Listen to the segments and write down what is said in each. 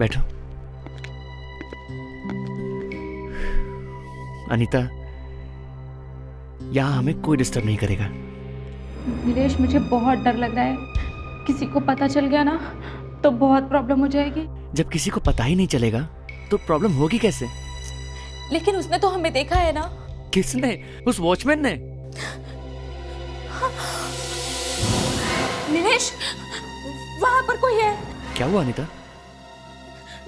बैठो। अनीता, यहां हमें कोई डिस्टर्ब नहीं करेगा। नीलेश, मुझे बहुत डर लग रहा है। किसी को पता चल गया ना तो बहुत प्रॉब्लम हो जाएगी। जब किसी को पता ही नहीं चलेगा तो प्रॉब्लम होगी कैसे? लेकिन उसने तो हमें देखा है ना। किसने? उस वॉचमैन ने। नीलेश, वहां पर कोई है। क्या हुआ अनीता?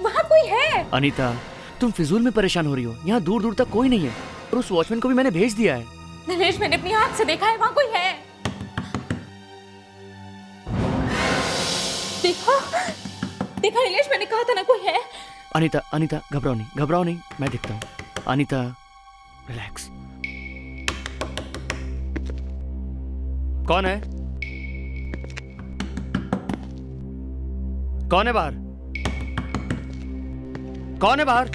वहां कोई है। अनीता, तुम फिजूल में परेशान हो रही हो। यहाँ दूर दूर तक कोई नहीं है और उस वॉचमैन को भी मैंने भेज दिया है। नीलेश, मैंने अपनी आंख से देखा है, वहां कोई है। देखा देखा नीलेश, मैंने कहा था ना कोई है। अनीता, अनीता, घबराओ नहीं, मैं देखता हूँ। अनीता, रिलैक्स। कौन है? कौन है बाहर? कौन है बाहर?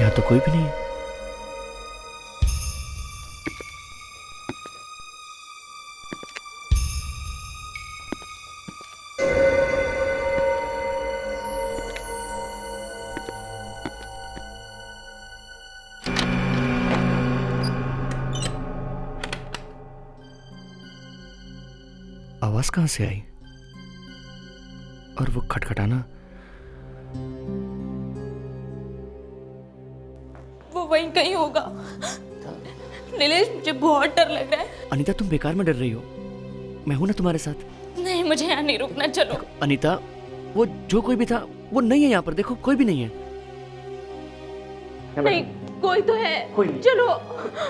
यहां तो कोई भी नहीं है। आवाज कहां से आई? और वो खटखटाना, वो वहीं कहीं होगा। नीलेश, मुझे बहुत डर लग रहा है। अनीता, तुम बेकार में डर रही हो। मैं हूं ना तुम्हारे साथ। नहीं, मुझे यहाँ नहीं रुकना, चलो। अनीता, वो जो कोई भी था वो नहीं है यहाँ पर। देखो, कोई भी नहीं है। नहीं, कोई तो है। कोई नहीं। चलो।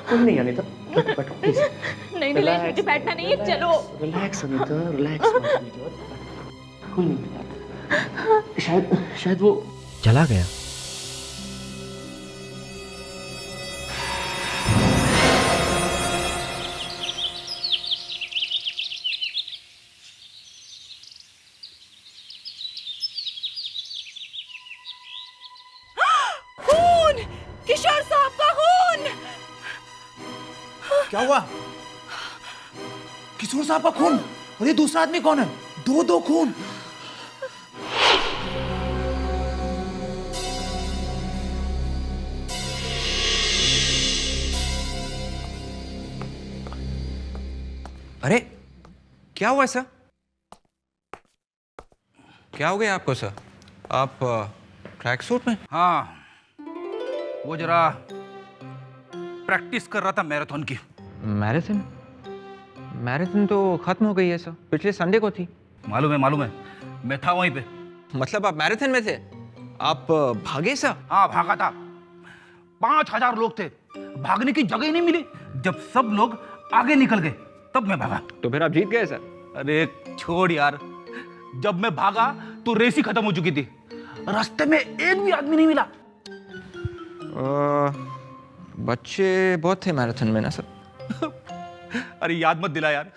कोई नहीं अनीता, बैठो प्लीज। नहीं नीलेश, मुझे बैठना नहीं है, चलो। Relax Anita, relax. कोई नहीं। शायद वो चला गया। खून! किशोर साहब का खून! क्या हुआ? किशोर साहब का खून? और ये दूसरा आदमी कौन है? दो खून। अरे क्या हुआ सर? क्या हो गया आपको सर? आप ट्रैक सूट में? हाँ, वो जरा प्रैक्टिस कर रहा था मैराथन की। मैराथन? मैराथन तो खत्म हो गई है सर, पिछले संडे को थी। मालूम है, मैं था वहीं पे। मतलब आप मैराथन में थे? आप भागे सर? हाँ, भागा था। 5000 लोग थे, भागने की जगह ही नहीं मिली। जब सब लोग आगे निकल गए तब मैं भागा। तो फिर आप जीत गए सर? अरे छोड़ यार, जब मैं भागा तो रेस ही खत्म हो चुकी थी। रास्ते में एक भी आदमी नहीं मिला। बच्चे बहुत थे मैराथन में ना सर? अरे याद मत दिला यार,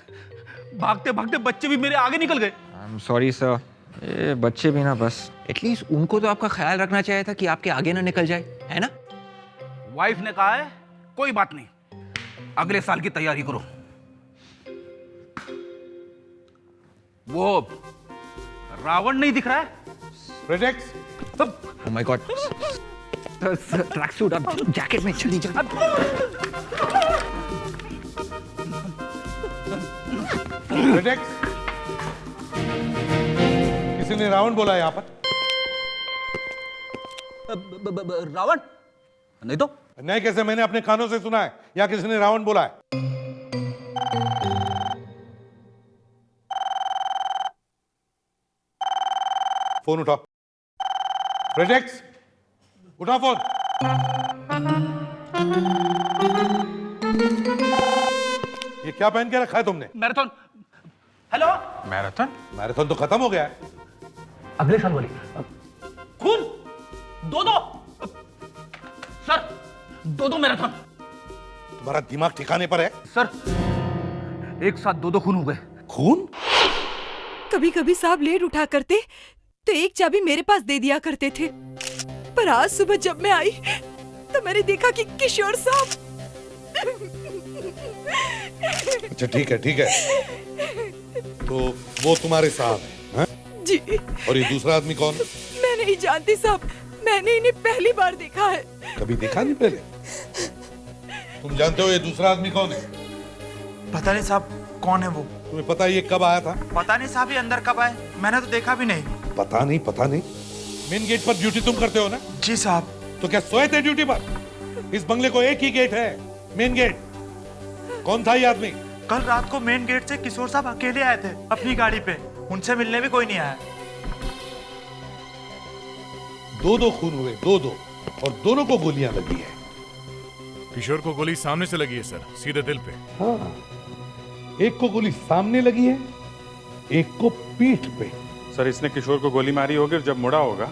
भागते भागते बच्चे भी मेरे आगे निकल गए। आई एम सॉरी सर, ये बच्चे भी ना, बस एटलीस्ट उनको तो आपका ख्याल रखना चाहिए था कि आपके आगे ना निकल जाए, है ना? वाइफ ने कहा है कोई बात नहीं, अगले साल की तैयारी करो। वो रावण नहीं दिख रहा है? Projects. Oh my God track suit, अब जैकेट में जल्दी जल्दी। प्रोजेक्ट्स। किसी ने रावण बोला यहाँ पर? रावण नहीं तो। नहीं कैसे? मैंने अपने कानों से सुना है या किसी ने रावण बोला है? फोन उठाओ। प्रोजेक्ट्स, उठाओ फोन। ये क्या पहन के रखा है तुमने? मैराथन। हेलो, मैराथन तो खत्म हो गया है। अगले साल वाली। खून दो सर, दो मैराथन। तुम्हारा दिमाग ठिकाने पर है? सर, एक साथ दो खून हो गए। खून? कभी कभी साहब लेट उठा करते तो एक चाबी मेरे पास दे दिया करते थे, पर आज सुबह जब मैं आई तो मैंने देखा कि किशोर साहब। अच्छा ठीक है ठीक है, तो वो तुम्हारे साहब हैं, हैं? जी और ये दूसरा आदमी कौन है? मैं नहीं जानती साहब, मैंने इन्हें पहली बार देखा है। कभी देखा नहीं पहले? तुम जानते हो ये दूसरा आदमी कौन है? पता नहीं साहब कौन है वो। तुम्हें पता है ये कब आया था? पता नहीं साहब ये अंदर कब आए, मैंने तो देखा भी नहीं। पता नहीं पता नहीं। मेन गेट पर ड्यूटी तुम करते हो ना? जी साहब। तो क्या सोए थे ड्यूटी पर? इस बंगले को एक ही गेट है, मेन गेट। कौन था ये आदमी? कल रात को मेन गेट से किशोर साहब अकेले आए थे अपनी गाड़ी पे, उनसे मिलने भी कोई नहीं आया। दो खून हुए, दो और दोनों को गोलियां लगी है। किशोर को गोली सामने से लगी है सर, सीधे दिल पे। हाँ, एक को गोली सामने लगी है, एक को पीठ पे। सर इसने किशोर को गोली मारी होगी और जब मुड़ा होगा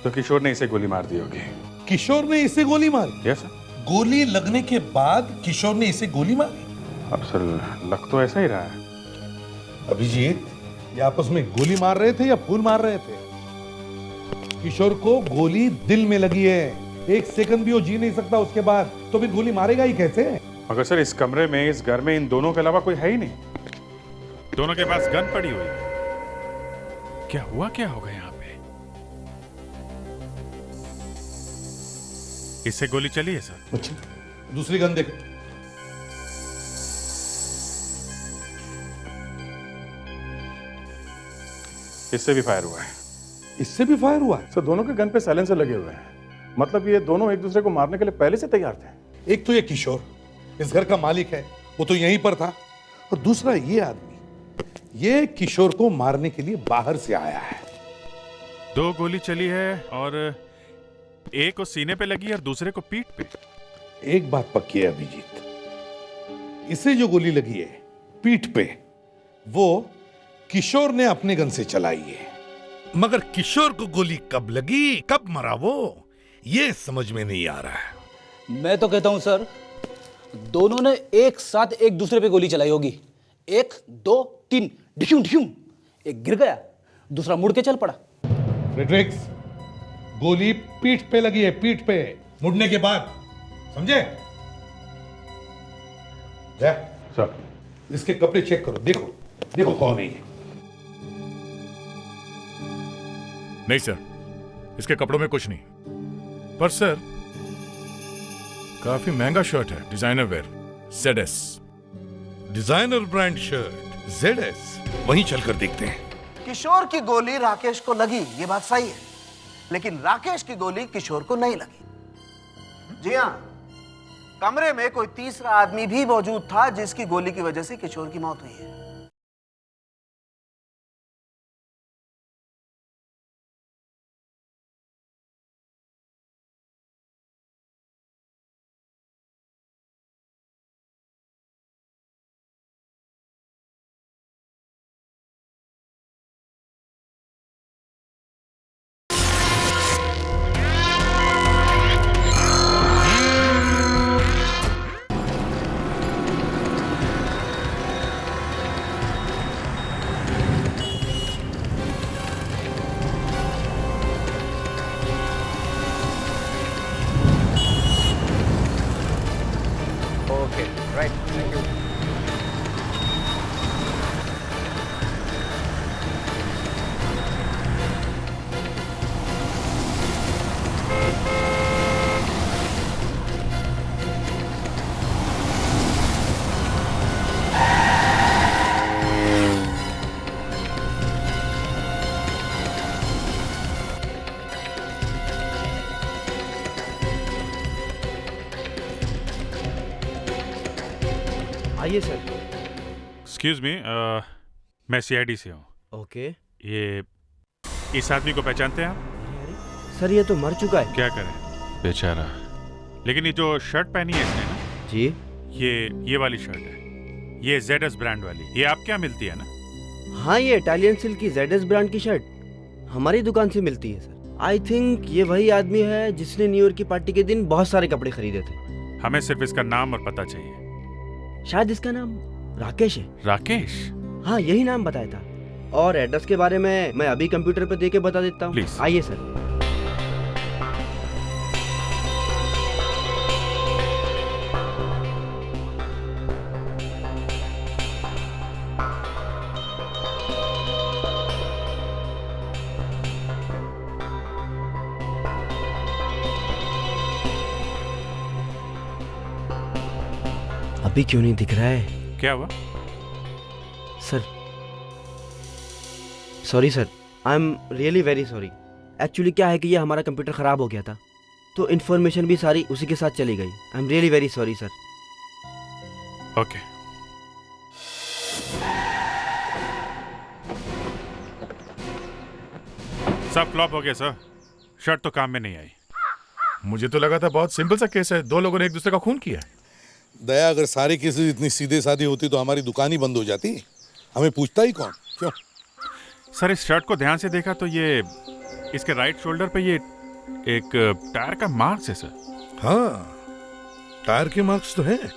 तो किशोर ने इसे गोली मार दी होगी। किशोर ने इसे गोली मारी? Yes sir. गोली लगने के बाद किशोर ने इसे गोली मारी? अब सर लग तो ऐसा ही रहा है। अभिजीत, ये आपस में गोली मार रहे थे या फूल मार रहे थे? किशोर को गोली दिल में लगी है, एक सेकंड भी वो जी नहीं सकता उसके बाद, तो फिर गोली मारेगा ही कैसे? मगर सर इस कमरे में, इस घर में इन दोनों के अलावा कोई है ही नहीं। दोनों के पास गन पड़ी हुई है। क्या हुआ क्या होगा यहाँ पे? इससे गोली चली है सर। अच्छा, दूसरी गन देखो। इससे भी फायर हुआ है। इससे भी फायर हुआ है? सर दोनों के गन पे साइलेंसर लगे हुए हैं, मतलब ये दोनों एक दूसरे को मारने के लिए पहले से तैयार थे। एक तो ये किशोर इस घर का मालिक है, वो तो यहीं पर था, और दूसरा ये आदमी, ये किशोर को मारने के लिए बाहर से आया है। 2 गोली चली है और एक को सीने पे लगी और दूसरे को पीठ पे। एक बात पक्की है अभिजीत, इसे जो गोली लगी है पीठ पे, वो किशोर ने अपने गन से चलाई है। मगर किशोर को गोली कब लगी, कब मरा वो, ये समझ में नहीं आ रहा है। मैं तो कहता हूं सर, दोनों ने एक साथ एक दूसरे पे गोली चलाई होगी। 1 2 3 ढिशुम ढिशुम, एक गिर गया, दूसरा मुड़ के चल पड़ा। फ्रेडरिक्स, गोली पीठ पे लगी है, पीठ पे, मुड़ने के बाद, समझे? सर इसके कपड़े चेक करो, देखो देखो कौन है ये। नहीं सर, इसके कपड़ों में कुछ नहीं, पर सर काफी महंगा शर्ट है, designer wear, ZS। Designer brand shirt, ZS, वहीं चलकर देखते हैं। किशोर की गोली राकेश को लगी, ये बात सही है, लेकिन राकेश की गोली किशोर को नहीं लगी। जी हाँ, कमरे में कोई तीसरा आदमी भी मौजूद था जिसकी गोली की वजह से किशोर की मौत हुई है। आइए सर। एक्सक्यूज मी, मैं CID से हूँ। ओके। ये इस आदमी को पहचानते हैं आप? सर ये तो मर चुका है। क्या करें बेचारा, लेकिन ये जो शर्ट पहनी है इसने ना जी, ये वाली शर्ट है, ये ZS ब्रांड वाली, ये आपके यहाँ मिलती है ना? हाँ ये इटालियन सिल्क की ZS ब्रांड की शर्ट हमारी दुकान से मिलती है सर। आई थिंक ये वही आदमी है जिसने न्यू ईयर की पार्टी के दिन बहुत सारे कपड़े खरीदे थे। हमें सिर्फ इसका नाम और पता चाहिए। शायद इसका नाम राकेश है। राकेश? हाँ यही नाम बताया था, और एड्रेस के बारे में मैं अभी कंप्यूटर पे देके बता देता हूँ। प्लीज। आइए सर। अभी क्यों नहीं दिख रहा है? क्या हुआ? Sir sorry sir, I am really very sorry. Actually क्या है कि ये हमारा कंप्यूटर ख़राब हो गया था, तो इन्फॉर्मेशन भी सारी उसी के साथ चली गई। I am really very sorry sir. Okay. सब फ्लॉप हो गया सर। शर्ट तो काम में नहीं आई। मुझे तो लगा था बहुत सिंपल सा केस है, 2 लोगों ने एक दूसरे का खून किया। दया, अगर सारे केसेस इतनी सीधे साधी होती तो हमारी दुकान ही बंद हो जाती। हमें पूछता ही कौन? क्यों? सर इस शर्ट को ध्यान से देखा तो ये इसके राइट शोल्डर पे ये एक टायर का मार्क्स है सर। हाँ, टायर के मार्क्स तो हैं,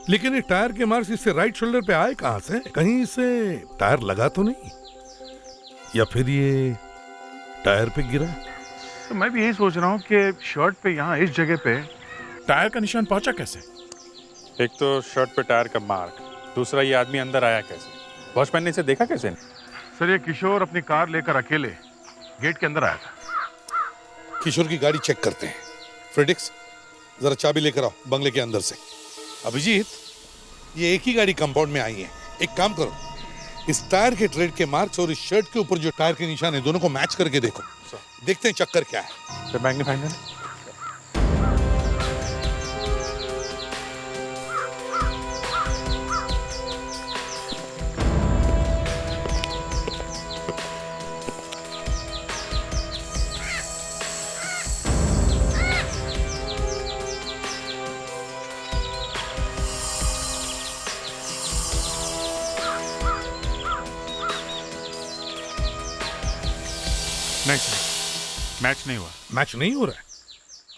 लेकिन ये टायर के मार्क्स इससे राइट शोल्डर पे आए कहां से? कहीं इसे टायर लगा तो नहीं, या फिर ये टायर पे गिरा? तो मैं भी यही सोच रहा हूँ कि शर्ट पे यहाँ इस जगह पे टायर का निशान पहुंचा कैसे? एक तो शर्ट पे टायर का मार्क, दूसरा ये आदमी अंदर आया कैसे? वॉचमैन ने इसे देखा कैसे? सर ये किशोर अपनी कार लेकर अकेले गेट के अंदर आया था। किशोर की गाड़ी चेक करते हैं। फ्रेडिक्स, जरा चाबी लेकर आओ बंगले के अंदर से। अभिजीत, ये एक ही गाड़ी कंपाउंड में आई है। एक काम करो, इस टायर के ट्रेड के मार्क्स और इस शर्ट के ऊपर जो टायर के निशान है दोनों को मैच करके देखो। देखते हैं चक्कर क्या है। मैग्नीफाइंग नहीं सर, मैच नहीं हुआ। मैच नहीं हो रहा है?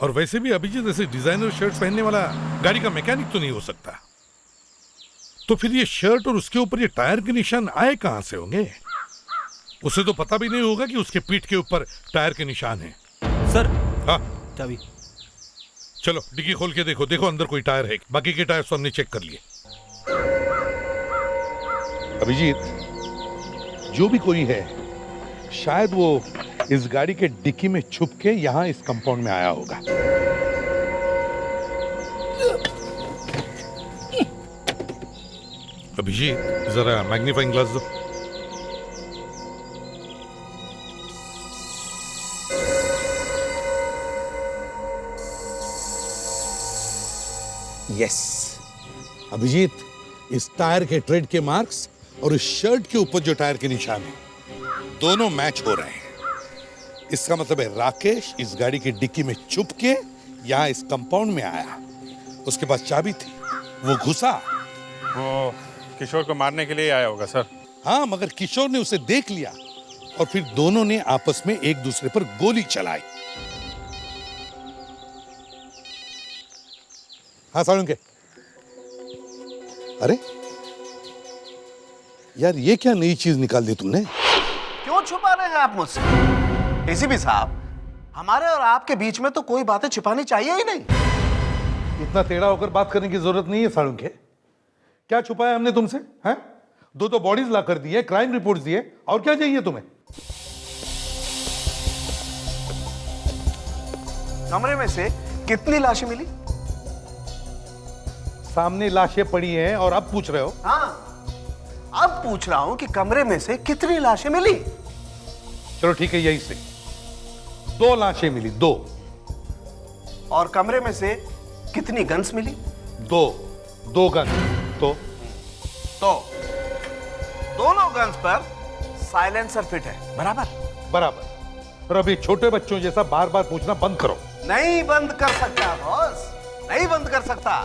और वैसे भी अभिजीत ऐसे डिजाइनर शर्ट्स पहनने वाला गाड़ी का मैकेनिक तो नहीं हो सकता। तो फिर ये शर्ट और उसके ऊपर ये टायर के निशान आए कहां से होंगे? उसे तो पता भी नहीं होगा कि उसके पीठ के ऊपर टायर के निशान हैं। सर हाँ, चाबी। चलो डिग्गी खोल के देखो, देखो अंदर कोई टायर है। बाकी के टायर तो हमने चेक कर लिए। अभिजीत, जो भी कोई है शायद वो इस गाड़ी के डिक्की में छुप के यहां इस कंपाउंड में आया होगा। अभिजीत, जरा मैग्नीफाइंग ग्लास दो। यस अभिजीत, इस टायर के ट्रेड के मार्क्स और इस शर्ट के ऊपर जो टायर के निशान है दोनों मैच हो रहे हैं। इसका मतलब है राकेश इस गाड़ी की डिक्की में छुप के यहां इस कंपाउंड में आया। उसके पास चाबी थी, वो घुसा। वो किशोर को मारने के लिए आया होगा सर। हाँ, मगर किशोर ने उसे देख लिया और फिर दोनों ने आपस में एक दूसरे पर गोली चलाई। हाँ सालुंके, अरे यार ये क्या नई चीज निकाल दी तुमने? क्यों छुपा रहे हैं आप मुझसे? एसीपी साहब, हमारे और आपके बीच में तो कोई बातें छिपानी चाहिए ही नहीं। इतना टेढ़ा होकर बात करने की जरूरत नहीं है सालुंके। क्या छुपाया हमने तुमसे? हैं? 2 बॉडीज ला कर दिए, क्राइम रिपोर्ट्स दिए, और क्या चाहिए तुम्हें? कमरे में से कितनी लाशें मिली? सामने लाशें पड़ी हैं और अब पूछ रहे हो? हाँ, अब पूछ रहा हूं कि कमरे में से कितनी लाशें मिली? चलो ठीक है, यही से 2 लाशें मिली, 2। और कमरे में से कितनी गन्स मिली? 2 गन। तो दोनों गन्स पर साइलेंसर फिट है, बराबर? बराबर। और अभी छोटे बच्चों जैसा बार बार पूछना बंद करो। नहीं बंद कर सकता बॉस, नहीं बंद कर सकता,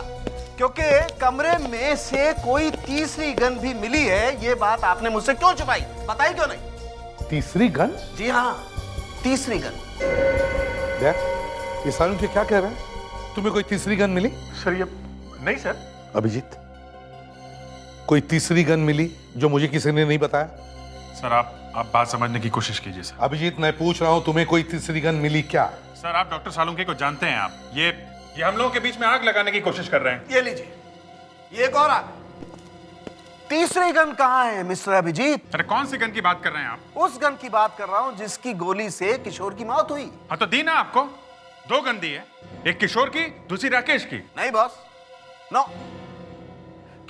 क्योंकि कमरे में से कोई तीसरी गन भी मिली है। ये बात आपने मुझसे क्यों छुपाई? बताई क्यों नहीं? तीसरी गन? जी हाँ, तीसरी गन। देख, ये सालुन के क्या कह रहे हैं? तुम्हें कोई तीसरी गन मिली? सर ये नहीं सर। अभिजीत, कोई तीसरी गन मिली जो मुझे किसी ने नहीं बताया? सर आप बात समझने की कोशिश कीजिए सर। अभिजीत, मैं पूछ रहा हूं तुम्हें कोई तीसरी गन मिली क्या? सर आप डॉक्टर सालुंके को जानते हैं। आप ये हम लोगों के बीच में आग लगाने की कोशिश कर रहे हैं। ये लीजिए, ये एक और आग। तीसरी गन कहाँ है मिस्टर अभिजीत? अरे कौन सी गन की बात कर रहे हैं आप? उस गन की बात कर रहा हूं जिसकी गोली से किशोर की मौत हुई। हाँ तो दी ना आपको। 2 गन दी है, एक किशोर की, दूसरी राकेश की। नहीं बॉस, नो,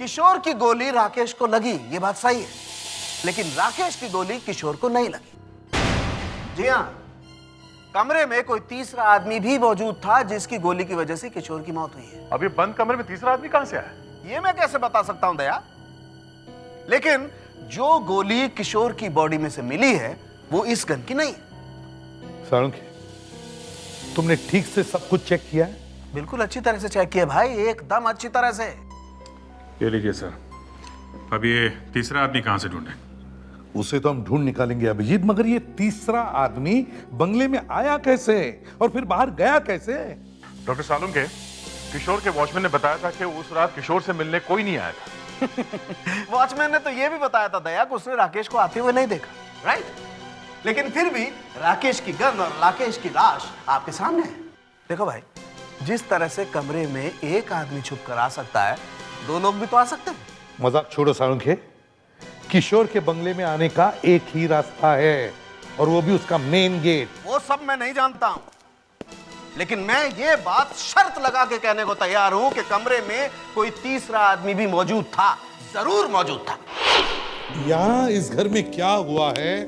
किशोर की गोली राकेश को लगी, ये बात सही है, लेकिन राकेश की गोली किशोर को नहीं लगी। जी हाँ, कमरे में कोई तीसरा आदमी भी मौजूद था जिसकी गोली की वजह से किशोर की मौत हुई है। अभी बंद कमरे में तीसरा आदमी कहां से आया? ये मैं कैसे बता सकता हूं दया, लेकिन जो गोली किशोर की बॉडी में से मिली है वो इस गन की नहीं है। साळुंखे, तुमने ठीक से सब कुछ चेक किया है? बिल्कुल अच्छी तरह से चेक किया भाई, एकदम अच्छी तरह से। ये लीजिए सर। अब ये तीसरा आदमी कहाँ से ढूंढे? उसे तो हम ढूंढ निकालेंगे अभिजीत, मगर ये तीसरा आदमी बंगले में आया कैसे और फिर बाहर गया कैसे? डॉक्टर सालुंखे, किशोर के वॉचमैन ने बताया था कि उस रात किशोर से मिलने कोई नहीं आया था। वॉचमैन ने तो ये भी बताया था दया कि उसने राकेश को आते हुए नहीं देखा, राइट? लेकिन फिर भी राकेश की गन और राकेश की लाश आपके सामने है। देखो भाई, जिस तरह से कमरे में एक आदमी छुप कर आ सकता है, दो लोग भी तो आ सकते हैं। मजाक छोड़ो साळुंखे, किशोर के बंगले में आने का एक ही रास्ता है और वो भी उसका मेन गेट। वो सब मैं नहीं जानता हूं, लेकिन मैं ये बात शर्त लगा के कहने को तैयार हूं कि कमरे में कोई तीसरा आदमी भी मौजूद था, जरूर मौजूद था। यहाँ इस घर में क्या हुआ है,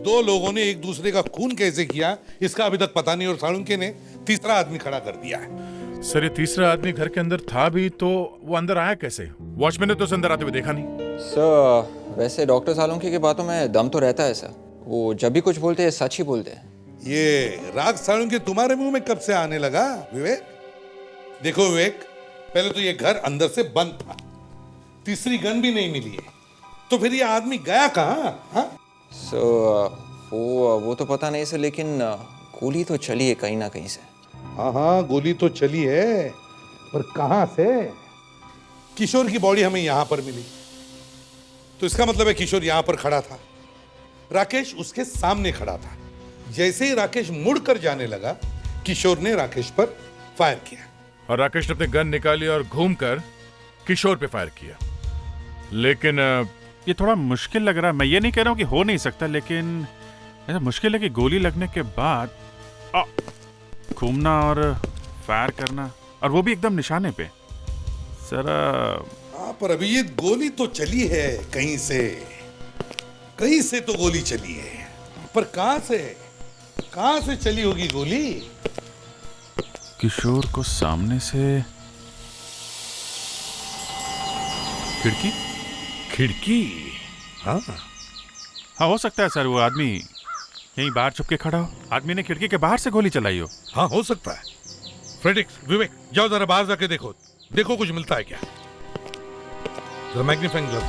दो लोगों ने एक दूसरे का खून कैसे किया, इसका अभी तक पता नहीं, और साळुंखे ने तीसरा आदमी खड़ा कर दिया है। सर, ये तीसरा आदमी घर के अंदर था भी तो वो अंदर आया कैसे? वॉचमैन ने तो उसे अंदर आते हुए देखा नहीं। सर, वैसे डॉक्टर सालुंखे की बातों में दम तो रहता है सर। वो जब भी कुछ बोलते हैं सच ही बोलते हैं। ये राग साळुंखे तुम्हारे मुंह में कब से आने लगा विवेक? देखो विवेक, पहले तो ये घर अंदर से बंद था, तीसरी गन भी नहीं मिली है, तो फिर ये आदमी गया कहाँ? हाँ? वो तो पता नहीं सर, लेकिन गोली तो चली है कहीं ना कहीं से। हाँ, गोली तो चली है, पर कहां से? किशोर की बॉडी हमें यहां पर मिली, तो इसका मतलब है किशोर यहां पर खड़ा था, राकेश उसके सामने खड़ा था। जैसे ही राकेश मुड़कर जाने लगा, किशोर ने राकेश पर फायर किया और राकेश ने अपनी गन निकाली और घूमकर किशोर पे फायर किया। लेकिन ये थोड़ा मुश्किल लग रहा है। मैं ये नहीं कह रहा हूं कि हो नहीं सकता, लेकिन ऐसा मुश्किल है कि गोली लगने के बाद घूमना और फायर करना, और वो भी एकदम निशाने पे। सर पर अभिजीत, गोली तो चली है कहीं से तो गोली चली है, पर कहां से चली होगी गोली? किशोर को सामने से खिड़की। हाँ, हो सकता है सर, वो आदमी यहीं बाहर छुप के खड़ा हो, आदमी ने खिड़की के बाहर से गोली चलाई हो। हाँ, हो सकता है। फ्रेडिक्स, विवेक, जाओ जरा बाहर जाके देखो कुछ मिलता है क्या? Magnifying glass.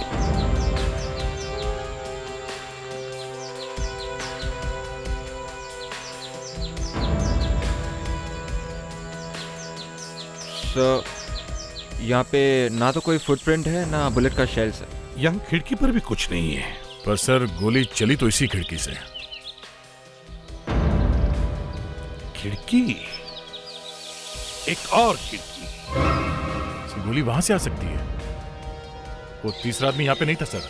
सर, यहाँ पे ना तो कोई फुटप्रिंट है ना बुलेट का शेल है। यहाँ खिड़की पर भी कुछ नहीं है। पर सर, गोली चली तो इसी खिड़की से। खिड़की, एक और खिड़की। गोली वहां से आ सकती है। वो तीसरा आदमी यहाँ पे नहीं था सर,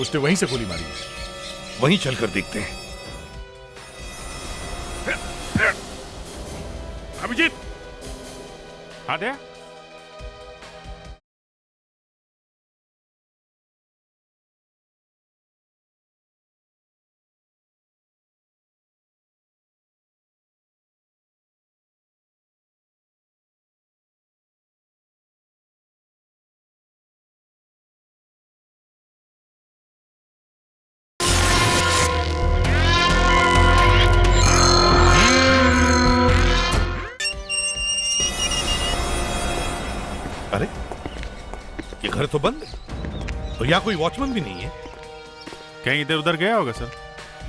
उसने वहीं से गोली मारी है। वहीं चलकर देखते हैं। अभिजीत, हाँ दया, अरे, ये घर तो बंद है और यहाँ कोई वॉचमैन भी नहीं है। कहीं इधर उधर गया होगा सर।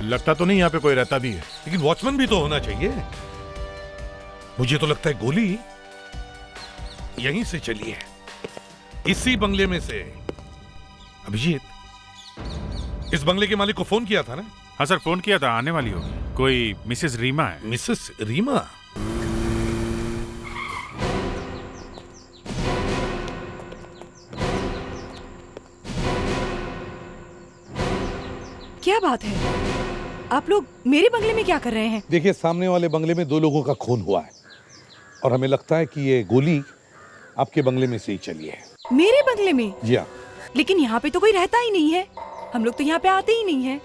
लगता तो नहीं यहाँ पे कोई रहता भी है, लेकिन वॉचमैन भी तो होना चाहिए। मुझे तो लगता है गोली यहीं से चली है, इसी बंगले में से। अभिजीत, इस बंगले के मालिक को फोन किया था ना? हाँ सर, फोन किया था, आने वाली होगी। कोई मिसेस रीमा है। मिसेस रीमा? क्या बात है, आप लोग मेरे बंगले में क्या कर रहे हैं? देखिए, सामने वाले बंगले में 2 लोगों का खून हुआ है और हमें लगता है कि ये गोली आपके बंगले में से ही चली है। मेरे बंगले बंगले में? जी हाँ। लेकिन यहाँ पे तो कोई रहता ही नहीं है, हम लोग तो यहाँ पे आते ही नहीं है।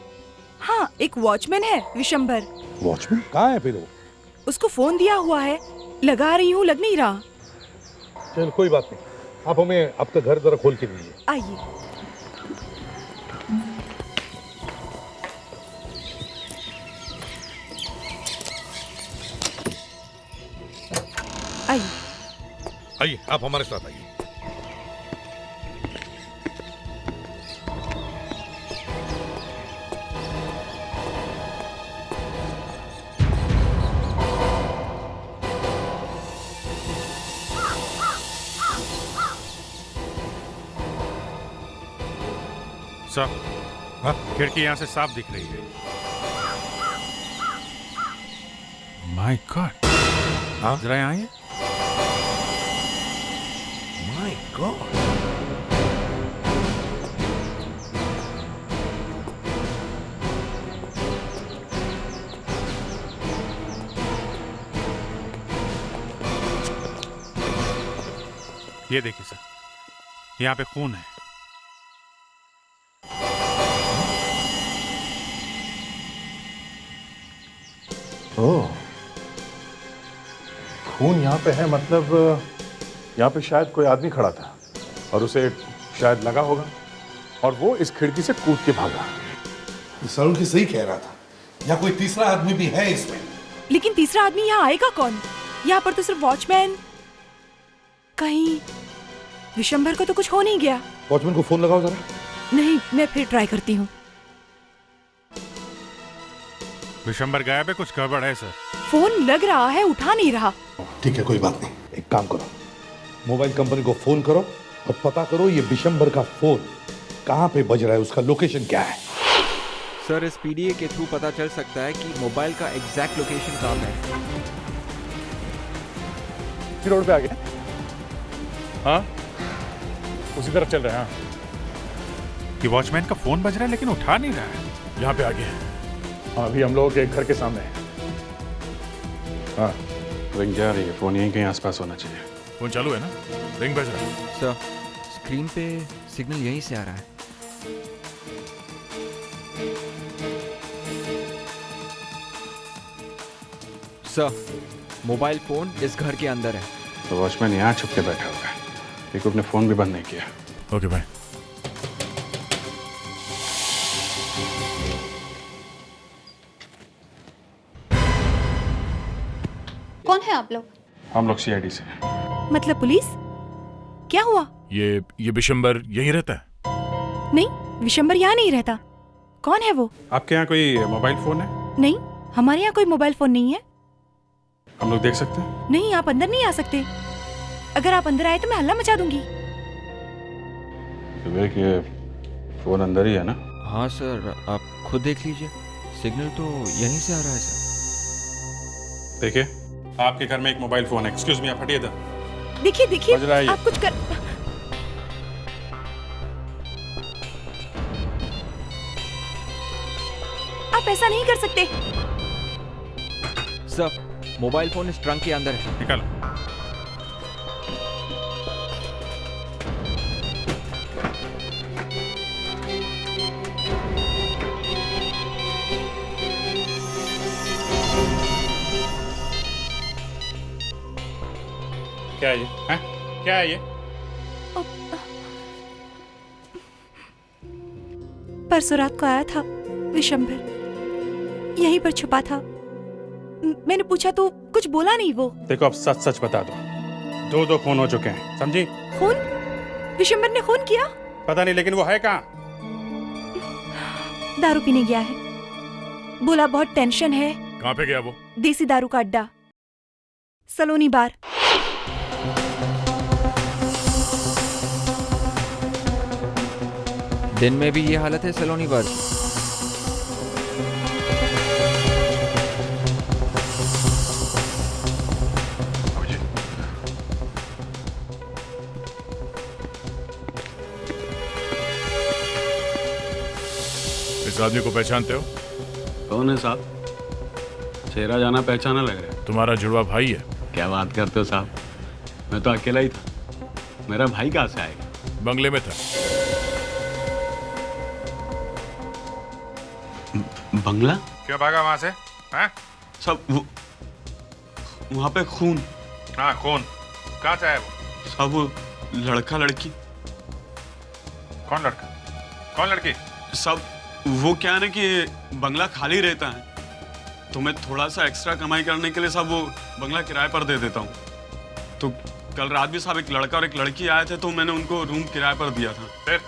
हाँ, एक वॉचमैन है विशंबर। वॉचमैन कहाँ है फिर वो? उसको फोन दिया हुआ है, लगा रही हूँ, लग नहीं रहा। चल कोई बात नहीं, आप हमें आपका घर जरा खोल के दीजिए। आइए। आइए। आइए, आप हमारे साथ आइए। सर, खिड़की यहाँ से साफ दिख रही है। My God. हाँ, जरा यहाँ आइए। My God. ये देखिए सर, यहाँ पे खून है। ओह, खून यहाँ पे है, मतलब यहाँ पे शायद कोई आदमी खड़ा था और उसे शायद लगा होगा और वो इस खिड़की से कूद के भागा। सरुण की सही कह रहा था, यहाँ कोई तीसरा आदमी भी है इसमें। लेकिन तीसरा आदमी यहाँ आएगा कौन? यहाँ पर तो सिर्फ वॉचमैन। कहीं विशंबर को तो कुछ हो नहीं गया? वॉचमैन को फोन लगाओ जरा। नहीं, मैं फिर ट्राई करती हूँ। विशंबर गायब है, कुछ गड़बड़ है सर। फोन लग रहा है, उठा नहीं रहा। ठीक है, कोई बात नहीं, एक काम करो, मोबाइल कंपनी को फोन करो और पता करो ये विशंबर का फोन कहाँ पे बज रहा है, उसका लोकेशन क्या है। सर, इस पीडीए के थ्रू पता चल सकता है कि मोबाइल का एग्जैक्ट लोकेशन कहाँ है। रोड पे आ गए? हाँ, उसी तरफ चल रहे हैं। हाँ, कि वॉचमैन का फोन बज रहा है लेकिन उठा नहीं रहा है। यहाँ पे आ गए हैं। हाँ, अभी हम लोग के घर के सामने हैं। हाँ, रिंग जा रही है, फोन यहीं कहीं आसपास होना चाहिए। फोन चालू है ना? रिंग बज रहा है। सर, स्क्रीन पे सिग्नल यहीं से आ रहा है। सर, मोबाइल फोन इस घर के अंदर है। तो वॉचमैन यहाँ छुप के बैठा हुआ है, क्योंकि उसने फोन भी बंद नहीं किया। ओके भाई। कौन है आप लोग? हम लोग सीआईडी से। मतलब पुलिस? क्या हुआ? ये विशंबर यहीं रहता है? नहीं, विशंबर यहाँ नहीं रहता। कौन है वो? आपके यहाँ कोई मोबाइल फोन है? नहीं, हमारे यहाँ कोई मोबाइल फोन नहीं है। हम लोग देख सकते हैं? नहीं, आप अंदर नहीं आ सकते। अगर आप अंदर आए तो मैं हल्ला मचा दूंगी। विवेक, ये फोन अंदर ही है ना? हाँ सर, आप खुद देख लीजिए, सिग्नल तो यहीं से आ रहा है सर। देखिए, आपके घर में एक मोबाइल फोन है। एक्सक्यूज मी, आप हटिए इधर। देखिए देखिए, बज रहा है ये। आप कुछ कर। आप ऐसा नहीं कर सकते। सर, मोबाइल फोन इस ट्रंक के अंदर है। निकालो। क्या है ये? हैं? क्या है ये? परसों रात को आया था विशंबर, यहीं पर छुपा था। मैंने पूछा तो कुछ बोला नहीं वो। देखो, अब सच सच बता दो, दो खून हो चुके हैं, समझी? खून? विशंबर ने खून किया? पता नहीं, लेकिन वो है कहाँ? दारू पीने गया है, बोला बहुत टेंशन है। कहाँ पे गया वो? देसी दारू का अड्डा, सलोनी बार। दिन में भी ये हालत है सलोनी बार की? इस आदमी को पहचानते हो? कौन है साहब? चेहरा जाना पहचाना लग रहा है। तुम्हारा जुड़वा भाई है। क्या बात करते हो साहब, मैं तो अकेला ही था, मेरा भाई कहाँ से आएगा? बंगले में था। बंगला? क्यों भागा वहां से? हैं? सब वो वहां पे खून। हाँ खून। कहाँ से आया वो? सब वो लड़का लड़की। कौन लड़का? कौन लड़की? सब वो क्या है ना कि बंगला खाली रहता है तो मैं थोड़ा सा एक्स्ट्रा कमाई करने के लिए सब वो बंगला किराए पर दे देता हूँ। तो कल रात भी साहब एक लड़का और एक लड़की आए थे तो मैंने उनको रूम किराए पर दिया था। फिर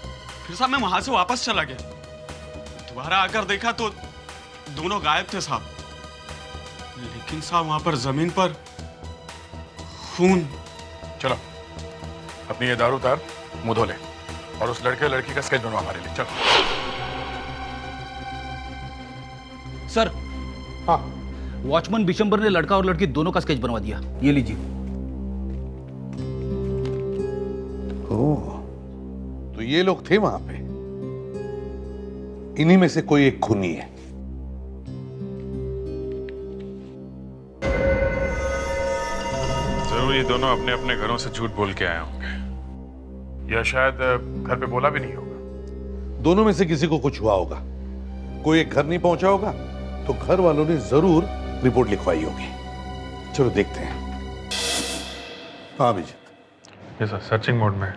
साहब मैं वहां से वापस चला गया, दोबारा आकर देखा तो दोनों गायब थे साहब। लेकिन साहब वहां पर जमीन पर खून। चलो अपनी ये दारू उतार, मुंह धो ले और उस लड़के लड़की का स्केच बनवा हमारे लिए। चलो। सर। हाँ। वॉचमैन बिशंबर ने लड़का और लड़की दोनों का स्केच बनवा दिया, ये लीजिए। ओह, तो ये लोग थे वहां पे। इन्हीं में से कोई एक खूनी है। जरूर ये दोनों अपने अपने घरों से झूठ बोल के आए होंगे, या शायद घर पे बोला भी नहीं होगा। दोनों में से किसी को कुछ हुआ होगा। कोई एक घर नहीं पहुंचा होगा तो घर वालों ने जरूर रिपोर्ट लिखवाई होगी। चलो देखते हैं। हाँ अभिजीत। ये सर सर्चिंग मोड में।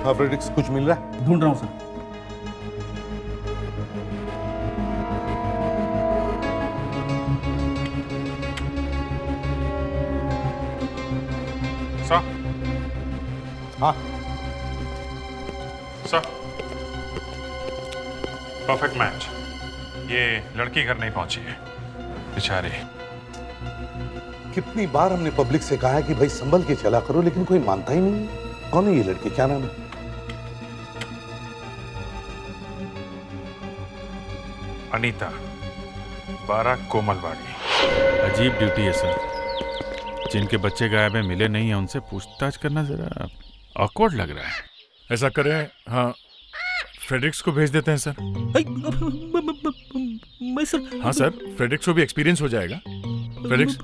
हाँ फ्रेडिक्स, कुछ मिल रहा है? ढूंढ रहा हूं सर। सर। हाँ सर, परफेक्ट मैच। ये लड़की घर नहीं पहुंची है बेचारी। कितनी बार हमने पब्लिक से कहा है कि भाई संभल के चला करो, लेकिन कोई मानता ही नहीं। कौन है ये लड़की, क्या नाम है? अनीता, 12 कोमलवाड़ी। अजीब ड्यूटी है सर। जिनके बच्चे गायब हैं, मिले नहीं है, उनसे पूछताछ करना जरा ऑकवर्ड लग रहा है। ऐसा करें, हाँ फ्रेडरिक्स को भेज देते हैं सर। मैं सर। हाँ सर, फ्रेडरिक्स को भी एक्सपीरियंस हो जाएगा। फ्रेडरिक्स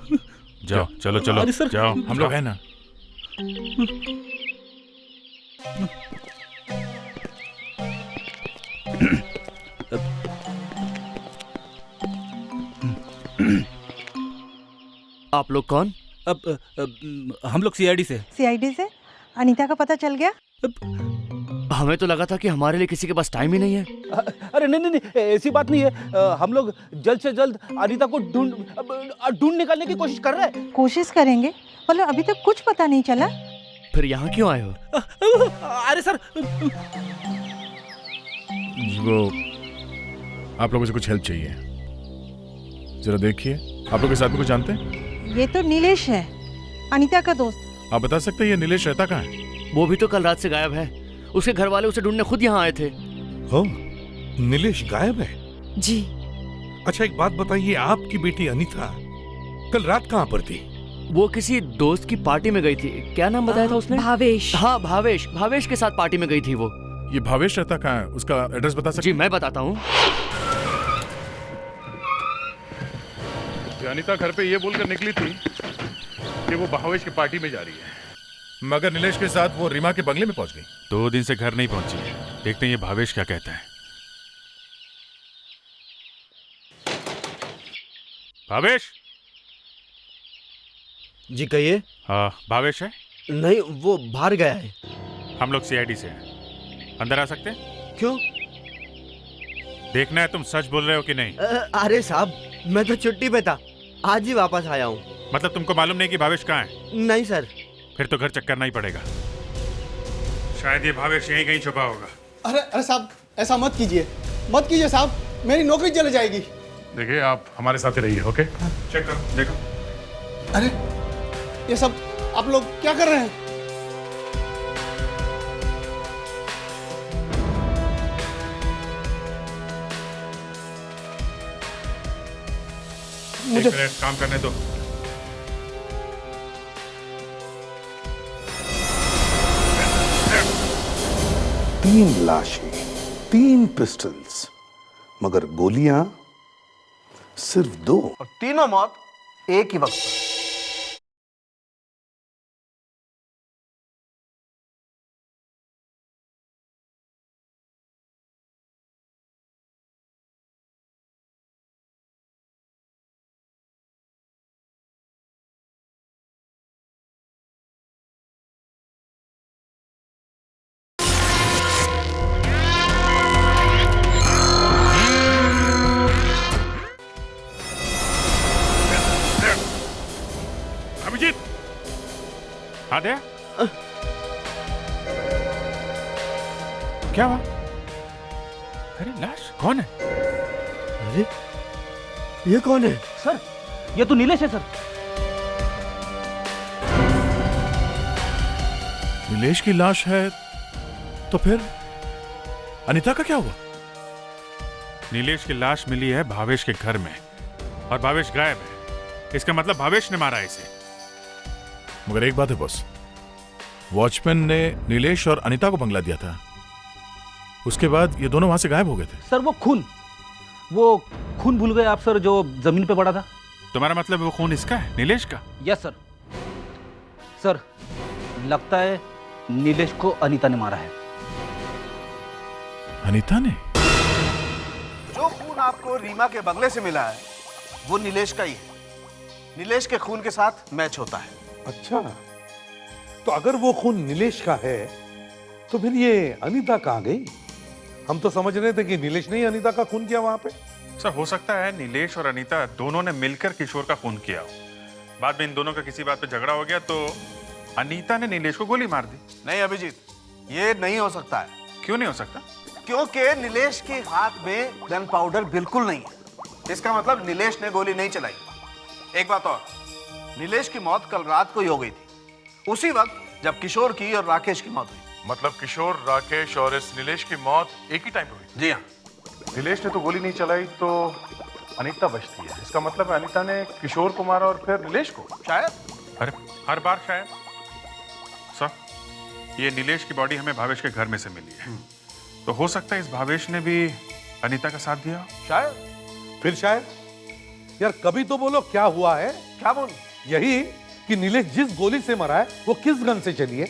जाओ, चलो चलो जाओ, हम लोग हैं ना। आप लोग कौन? हम लोग सीआईडी से। सीआईडी से? अनीता का पता चल गया? हमें तो लगा था कि हमारे लिए किसी के पास टाइम ही नहीं है। अरे नहीं नहीं नहीं, ऐसी बात नहीं है। हम लोग जल्द से जल्द अनीता को ढूंढ निकालने की कोशिश कर रहे हैं। कोशिश करेंगे, मतलब अभी तक कुछ पता नहीं चला। फिर यहाँ क्यों आए हो? अरे सर, वो आप लोगों से कुछ हेल्प चाहिए, जरा देखिए। आप लोग इस आदमी को जानते हैं? ये तो नीलेश है, अनीता का दोस्त। आप बता सकते हैं ये नीलेश रहता कहाँ है? वो भी तो कल रात से गायब है। उसके घर वाले उसे ढूंढने खुद यहाँ आए थे। हो, नीलेश गायब है? जी। अच्छा एक बात बताइए, आपकी बेटी अनीता कल रात कहाँ पर थी? वो किसी दोस्त की पार्टी में गई थी। क्या नाम बताया था उसने? भावेश। हाँ भावेश, भावेश के साथ पार्टी में गई थी वो। ये भावेश रहता कहाँ है? उसका एड्रेस बता सकते? जी मैं बताता हूँ। अनीता घर पे ये बोलकर निकली थी कि वो भावेश की पार्टी में जा रही है, मगर नीलेश के साथ वो रीमा के बंगले में पहुंच गई। 2 दिन से घर नहीं पहुंची है। देखते हैं ये भावेश क्या कहता है। भावेश जी कहिए। हाँ भावेश है? नहीं, वो बाहर गया है। हम लोग सीआईडी से हैं, अंदर आ सकते हैं? क्यों? देखना है तुम सच बोल रहे हो कि नहीं। अरे साहब, मैं तो छुट्टी पे था, आज ही वापस आया हूँ। मतलब तुमको मालूम नहीं कि भावेश कहाँ है? नहीं सर। फिर तो घर चक्कर करना ही पड़ेगा। शायद ये भावेश यहीं कहीं छुपा होगा। अरे साहब, ऐसा मत कीजिए साहब, मेरी नौकरी चली जाएगी। देखिए आप हमारे साथ ही रहिए, ओके? चेक करो, देखो। अरे ये सब आप लोग क्या कर रहे हैं? मुझे एक मिनट काम करने दो। तीन लाशें, 3 पिस्टल्स, मगर गोलियां सिर्फ 2 और तीनों मौत एक ही वक्त पर। अभिजीत, हाँ दया, क्या हुआ? अरे लाश कौन है? अरे ये कौन है? सर ये तो नीलेश है सर। नीलेश की लाश है तो फिर अनीता का क्या हुआ? नीलेश की लाश मिली है भावेश के घर में और भावेश गायब है। इसका मतलब भावेश ने मारा है इसे। मगर एक बात है बॉस, वॉचमैन ने नीलेश और अनीता को बंगला दिया था, उसके बाद ये दोनों वहां से गायब हो गए थे। सर वो खून भूल गए आप सर, जो जमीन पे पड़ा था। तुम्हारा मतलब वो खून इसका है, नीलेश का? Yes sir. सर लगता है नीलेश को अनीता ने मारा है। अनीता ने? जो खून आपको रीमा के बंगले से मिला है वो नीलेश का ही है। नीलेश के खून के साथ मैच होता है। अच्छा, तो अगर वो खून नीलेश का है तो फिर ये अनीता कहाँ गई? हम तो समझ रहे थे कि नीलेश ने ही अनीता का खून किया वहां पे। सर हो सकता है नीलेश और अनीता दोनों ने मिलकर किशोर का खून किया हो। बाद में इन दोनों का किसी बात पे झगड़ा हो गया तो अनीता ने नीलेश को गोली मार दी। नहीं अभिजीत, ये नहीं हो सकता है। क्यों नहीं हो सकता? क्योंकि नीलेश के हाथ में गन पाउडर बिल्कुल नहीं है। इसका मतलब नीलेश ने गोली नहीं चलाई। एक बात और, नीलेश की मौत कल रात को ही हो गई थी, उसी वक्त जब किशोर की और राकेश की मौत हुई। मतलब किशोर, राकेश और इस नीलेश की मौत एक ही टाइम पे हुई? जी हाँ। नीलेश ने तो गोली नहीं चलाई तो अनीता बचती है। इसका मतलब है अनीता ने किशोर को मारा और फिर नीलेश को? शायद। अरे हर बार शायद। सर ये नीलेश की बॉडी हमें भावेश के घर में से मिली है, तो हो सकता है इस भावेश ने भी अनीता का साथ दिया। शायद। फिर शायद? यार कभी तो बोलो क्या हुआ है? क्या बोल? यही कि नीलेश जिस गोली से मरा है वो किस गन से चली है।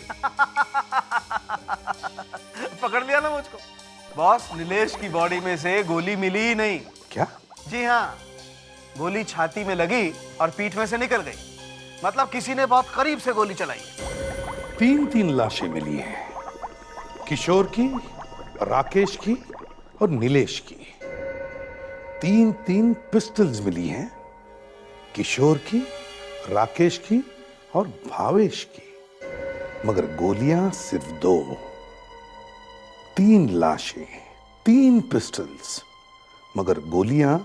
पकड़ लिया ना मुझको। बॉस, नीलेश की बॉडी में से गोली मिली ही नहीं। क्या? जी हाँ, गोली छाती में लगी और पीठ में से निकल गई। मतलब किसी ने बहुत करीब से गोली चलाई। 3 लाशें मिली हैं, किशोर की, राकेश की और नीलेश की। 3 पिस्टल्स मिली हैं, किशोर की, राकेश की और भावेश की। मगर गोलियां सिर्फ 2। 3 लाशें, 3 पिस्टल्स, मगर गोलियां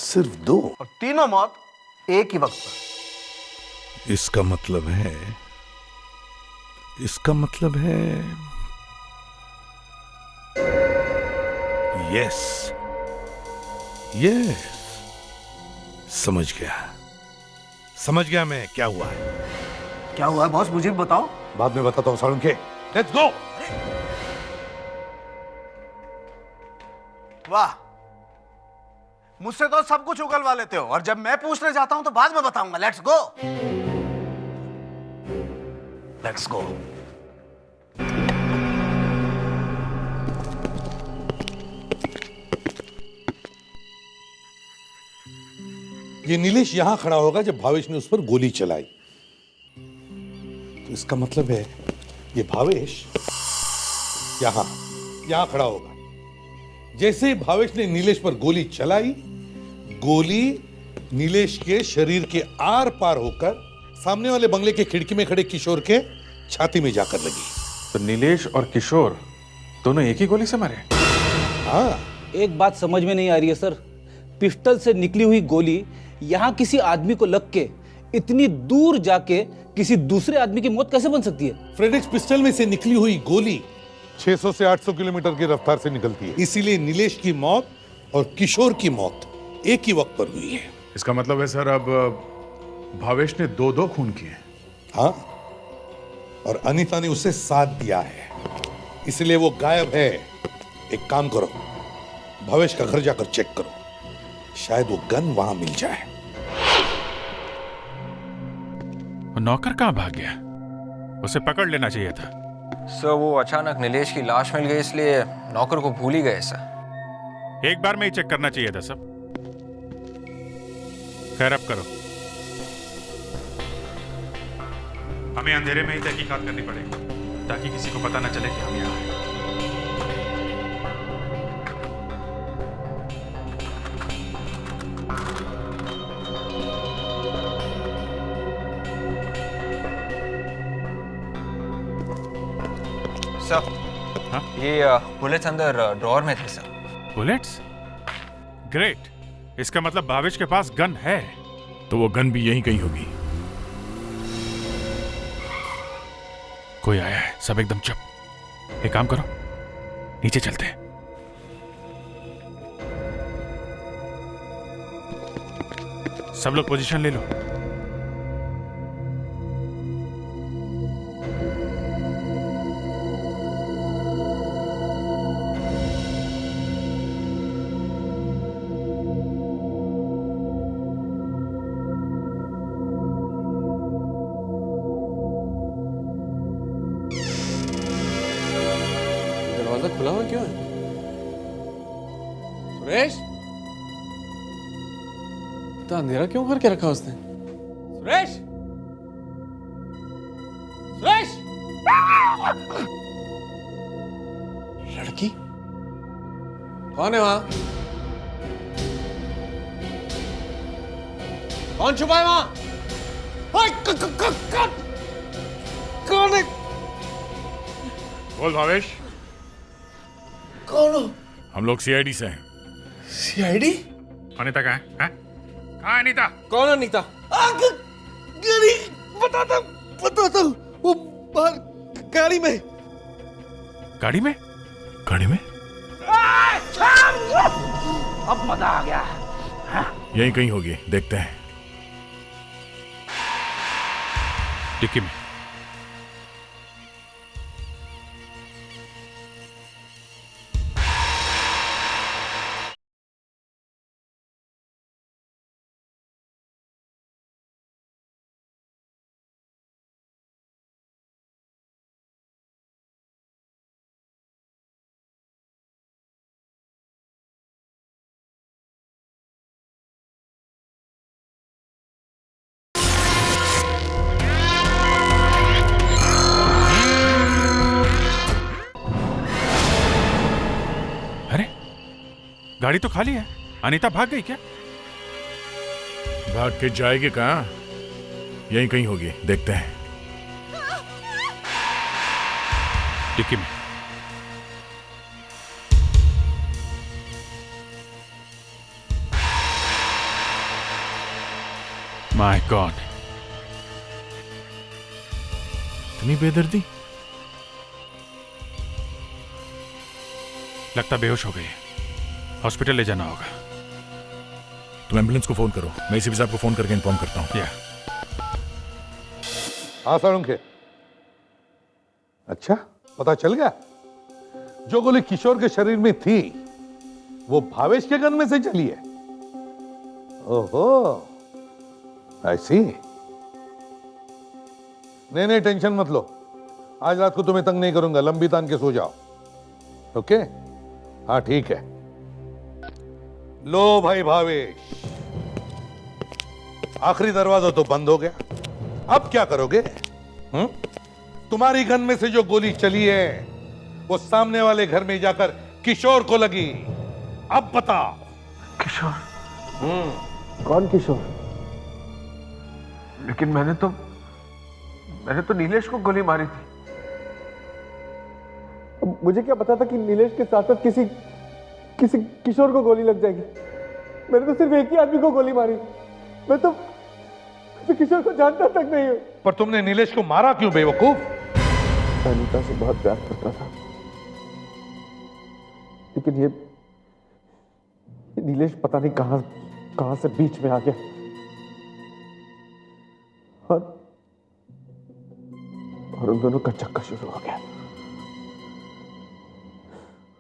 सिर्फ 2 और तीनों मौत एक ही वक्त पर। इसका मतलब है यस, समझ गया मैं क्या हुआ है। क्या हुआ है बॉस, मुझे भी बताओ। बाद में बताता हूं सालुंखे। Let's go. वाह, मुझसे तो सब कुछ उगलवा लेते हो और जब मैं पूछने जाता हूं तो बाद में बताऊंगा। Let's go, let's go. ये नीलेश यहां खड़ा होगा जब भावेश ने उस पर गोली चलाई, तो इसका मतलब है ये भावेश यहां खड़ा होगा। जैसे ही भावेश ने नीलेश पर गोली चलाई, गोली नीलेश के शरीर के आर पार होकर सामने वाले बंगले के खिड़की में खड़े किशोर के छाती में जाकर लगी। तो नीलेश और किशोर दोनों एक ही गोली से मरे? हाँ। एक बात समझ में नहीं आ रही है सर, पिस्टल से निकली हुई गोली यहाँ किसी आदमी को लग के इतनी दूर जाके किसी दूसरे आदमी की मौत कैसे बन सकती है? फ्रेडेक्स पिस्टल में से निकली हुई गोली 600 से 800 किलोमीटर की रफ्तार से निकलती है। इसीलिए नीलेश की मौत और किशोर की मौत एक ही वक्त पर हुई है। इसका मतलब है सर अब भावेश ने 2 खून किए। हाँ, और अनीता ने उसे साथ दिया है, इसलिए वो गायब है। एक काम करो, भावेश का घर जाकर चेक करो। शायद वो गन वहां मिल जाए। वो नौकर कहाँ भाग गया? उसे पकड़ लेना चाहिए था। सर वो अचानक नीलेश की लाश मिल गई इसलिए नौकर को भूल ही गए सर। एक बार में ही चेक करना चाहिए था सब। खैर अब करो। हमें अंधेरे में ही तहकीकात करनी पड़ेगी ताकि किसी को पता न चले कि हम यहाँ हैं। सर ये बुलेट्स अंदर ड्रॉअर में थे सर। बुलेट्स? ग्रेट। इसका मतलब भावेश के पास गन है। तो वो गन भी यहीं कहीं होगी। कोई आया है, सब एकदम चुप। एक काम करो, नीचे चलते हैं। सब लोग पोजीशन ले लो। दरवाजा खुला हुआ क्यों है? सुरेश, इतना अंधेरा क्यों करके रखा उसने? सुरेश, सुरेश, लड़की कौन है वहां? कौन छुपा है वहां? कौन है? बोल भावेश। कौन हो? हम लोग सीआईडी से हैं। सीआईडी? अनीता कहाँ है? कहाँ है अनीता? कौन अनीता? बता वो बाहर गाड़ी में। गाड़ी में? गाड़ी में? अब मजा आ गया। यहीं कहीं होगी, देखते हैं। डिक्की में। गाड़ी तो खाली है। अनीता भाग गई क्या? भाग के जाएगी कहाँ? यहीं कहीं होगी, देखते हैं। डिक्की में। माय गॉड, इतनी बेदर्दी। लगता बेहोश हो गई है। हॉस्पिटल ले जाना होगा। तुम एम्बुलेंस को फोन करो, मैं एसीपी साहब को फोन करके इन्फॉर्म करता हूँ। हाँ साळुंखे। अच्छा, पता चल गया? जो गोली किशोर के शरीर में थी वो भावेश के गन में से चली है। ओहो, आई सी। नहीं टेंशन मत लो, आज रात को तुम्हें तंग नहीं करूंगा, लंबी तान के सो जाओ। ओके? हाँ ठीक है। लो भाई भावेश, आखिरी दरवाजा तो बंद हो गया, अब क्या करोगे? तुम्हारी गन में से जो गोली चली है वो सामने वाले घर में जाकर किशोर को लगी। अब बताओ। किशोर? कौन किशोर? लेकिन मैंने तो नीलेश को गोली मारी थी। मुझे क्या पता था कि नीलेश के साथ साथ किसी किशोर को गोली लग जाएगी। मैंने तो सिर्फ एक ही आदमी को गोली मारी। मैं तो किशोर को जानता तक नहीं हूं। पर तुमने नीलेश को मारा क्यों बेवकूफ? अनीता से बहुत प्यार करता था, लेकिन ये नीलेश पता नहीं कहां से बीच में आ गया और उन दोनों का चक्कर शुरू हो गया।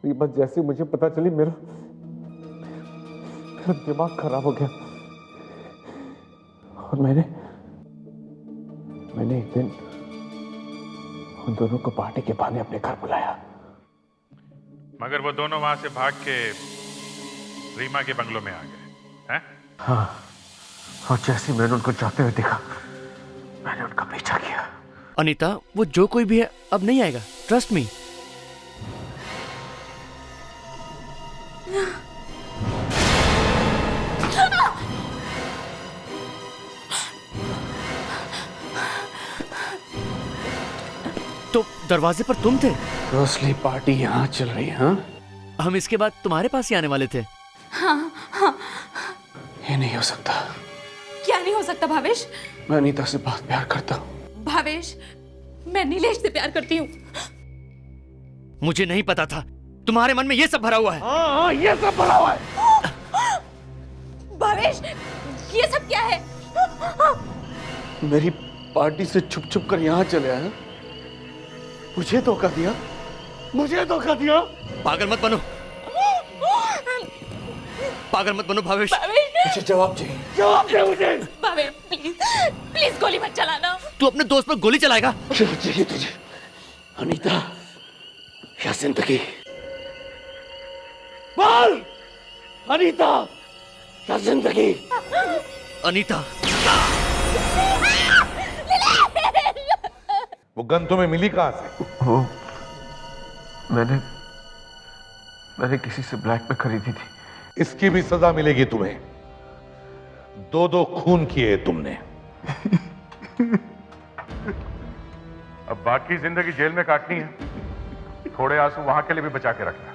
ये बात जैसे मुझे पता चली, मेरा मेरा दिमाग खराब हो गया और मैंने एक दिन उन दोनों को पार्टी के बहाने अपने घर बुलाया। मगर वो दोनों वहां से भाग के रीमा के बंगलों में आ गए हैं? हाँ, और जैसे मैंने उनको जाते हुए देखा मैंने उनका पीछा किया। अनीता, वो जो कोई भी है अब नहीं आएगा, ट्रस्ट मी। तो दरवाजे पर तुम थे? तो असली पार्टी यहाँ चल रही है? हाँ, हम इसके बाद तुम्हारे पास ही आने वाले थे। हाँ हाँ। ये नहीं हो सकता। क्या नहीं हो सकता भावेश? मैं अनीता से बहुत प्यार करता हूँ। भावेश, मैं नीलेश से प्यार करती हूँ। मुझे नहीं पता था तुम्हारे मन में ये सब भरा हुआ है। हाँ, ये सब भरा हुआ है। भावेश, ये सब क्या है? मेरी पार्टी से छुप छुप कर यहाँ चले आए। मुझे धोखा दिया, मुझे धोखा दिया। पागल मत बनो, पागल मत बनो भावेश। मुझे जवाब चाहिए, जवाब दे मुझे। भावेश प्लीज, प्लीज गोली मत चलाना। तू अपने दोस्त पर गोली चलाएगा? क्या चाहिए तुझे? अनीता या जिंदगी? बोल, अनीता या जिंदगी? अनीता। वो गन तुम्हें मिली कहां से? वो मैंने किसी से ब्लैक में खरीदी थी। इसकी भी सजा मिलेगी तुम्हें। 2-2 खून किए तुमने। अब बाकी जिंदगी जेल में काटनी है, थोड़े आंसू वहां के लिए भी बचा के रखना।